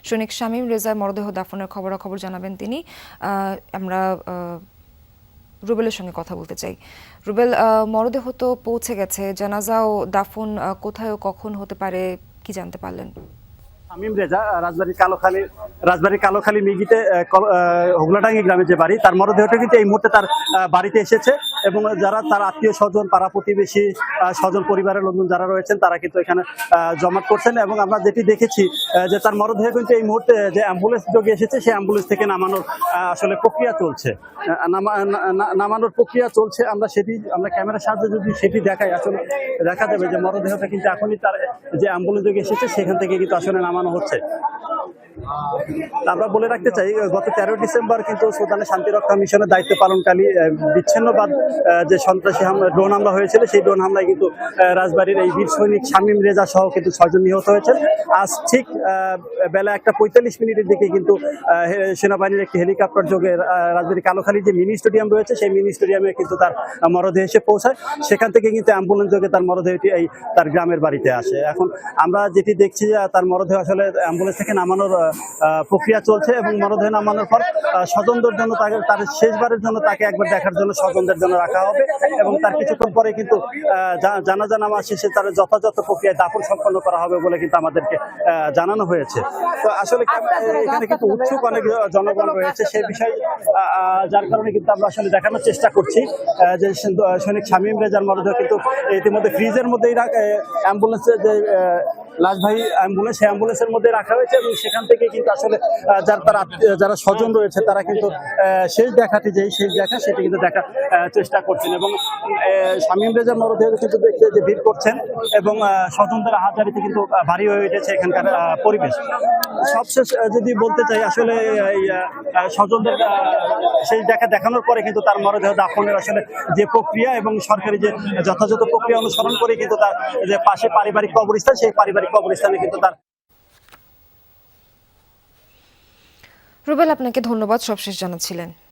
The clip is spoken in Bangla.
সৈনিক শামীম রেজার মরদেহ দাফনের খবরাখবর জানাবেন তিনি। আমরা রুবেলের সঙ্গে কথা বলতে চাই। রুবেল, মরদেহ তো পৌঁছে গেছে, জানাজা ও দাফন কোথায় ও কখন হতে পারে কি জানতে পারলেন? শামীম রেজা রাজবাড়ী কালোখালী মিগিতে হোগলাডাঙ্গি গ্রামে যে বাড়ি, তার মরদেহটা কিন্তু এই মুহূর্তে তার বাড়িতে এসেছে এবং যারা তার আত্মীয় স্বজন, পাড়া প্রতিবেশী, স্বজন পরিবারের লোকজন যারা রয়েছেন তারা কিন্তু এখানে জমাট করছেন। এবং আমরা যেটি দেখেছি যে তার মরদেহ কিন্তু এই মুহূর্তে যে অ্যাম্বুলেন্স যোগে এসেছে সেই অ্যাম্বুলেন্স থেকে নামানোর আসলে প্রক্রিয়া চলছে, নামানোর প্রক্রিয়া চলছে। আমরা ক্যামেরার সাহায্যে যদি সেটি দেখাই, আসলে দেখা যাবে যে মরদেহটা কিন্তু এখনই তার যে অ্যাম্বুলেন্স যোগে এসেছে সেখান থেকে কিন্তু আসলে নামানো হচ্ছে। আমরা বলে রাখতে চাই, গত 13 ডিসেম্বর কিন্তু সুদানের শান্তিরক্ষা মিশনের দায়িত্ব পালনকারী বিচ্ছিন্নবাদ যে সন্ত্রাসী ড্রোন হামলা হয়েছিল, সেই ড্রোন হামলায় কিন্তু রাজবাড়ির এই বীর সৈনিক শামীম রেজা সহ কিন্তু 6 জন নিহত হয়েছেন। আজ ঠিক বেলা 1:45 দিকে কিন্তু সেনাবাহিনীর একটি হেলিকপ্টার যোগে রাজবাড়ী কালোখালী যে মিনি স্টেডিয়াম রয়েছে সেই মিনি স্টেডিয়ামে কিন্তু তার মরদেহ এসে পৌঁছায়। সেখান থেকে কিন্তু অ্যাম্বুলেন্স যোগে তার মরদেহটি তার গ্রামের বাড়িতে আসে। এখন আমরা যেটি দেখছি যে তার মরদেহ আসলে অ্যাম্বুলেন্স থেকে নামানোর প্রক্রিয়া চলছে এবং মরদেহ নামানোর পর স্বজনদের জন্য তার শেষবারের জন্য তাকে একবার দেখার জন্য স্বজনদের জন্য রাখা হবে এবং তার কিছুক্ষণ পরে কিন্তু জানাজা নামাজ শেষে তার যথাযথ প্রক্রিয়ায় দাফন সম্পন্ন করা হবে বলে কিন্তু আমাদেরকে জানানো হয়েছে। তো আসলে এখানে কিন্তু উৎসুক অনেক জনগণ রয়েছে সেই বিষয়ে, যার কারণে কিন্তু আমরা আসলে দেখানোর চেষ্টা করছি যে সৈনিক শামীম রেজার মরদেহ কিন্তু ইতিমধ্যে ফ্রিজের মধ্যেই অ্যাম্বুলেন্সের যে লাশবাহী অ্যাম্বুলেন্স, সেই অ্যাম্বুলেন্সের মধ্যে রাখা হয়েছে এবং সেখান থেকে কিন্তু আসলে যারা স্বজন রয়েছে তারা কিন্তু শেষ দেখা সেটি কিন্তু দেখার চেষ্টা করছেন এবং শামীম রেজার মরদেহ কিন্তু দেখতে যে ভিড় করছেন এবং স্বজনদের হাজারিতে কিন্তু ভারী হয়ে উঠেছে এখানকার পরিবেশ। সবশেষ যদি বলতে চাই, আসলে স্বজনদের সেই দেখানোর পরে কিন্তু তার মরদেহ দাফনের আসলে যে প্রক্রিয়া এবং সরকারি যে যথাযথ প্রক্রিয়া অনুসরণ করে কিন্তু তার যে পাশে পারিবারিক কবরস্থান, সেই পারিবারিক কবরস্থানে কিন্তু তার। রুবেল, আপনাকে ধন্যবাদ, সবশেষ জানাচ্ছিলেন।